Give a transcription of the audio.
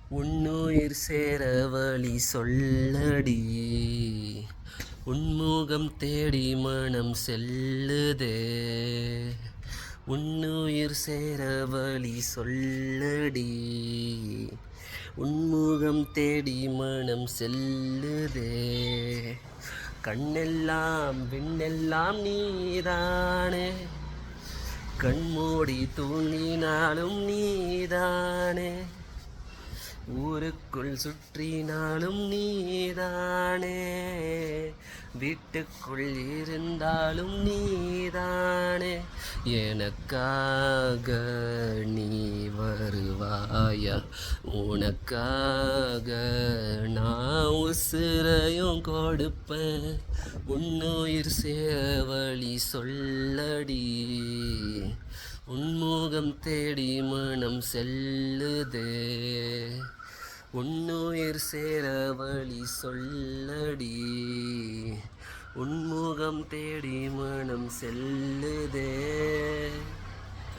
உன்னுயிர் சேர வழி சொல்லடி. உன்முகம் தேடி மனம் செல்லுதே. உன்னுயிர் சேர வழி சொல்லடி. உன்முகம் தேடி மனம் செல்லுதே. கண்ணெல்லாம் விண்ணெல்லாம் நீதானே. கண்மூடி தூங்கினாலும் நீதானே. ஊருக்குள் சுற்றினாலும் நீதானே. வீட்டுக்குள் இருந்தாலும் நீதானே. எனக்காக நீ வருவாயா? உனக்காக நான் உசுரையும் கொடுப்பேன். உன்னுயிர் சேவழி சொல்லடி. உன்முகம் தேடி மனம் செல்லுதே. உன்னுயிர் சேர வழி சொல்லடி. உன்முகம் தேடி மனம் செல்லுதே.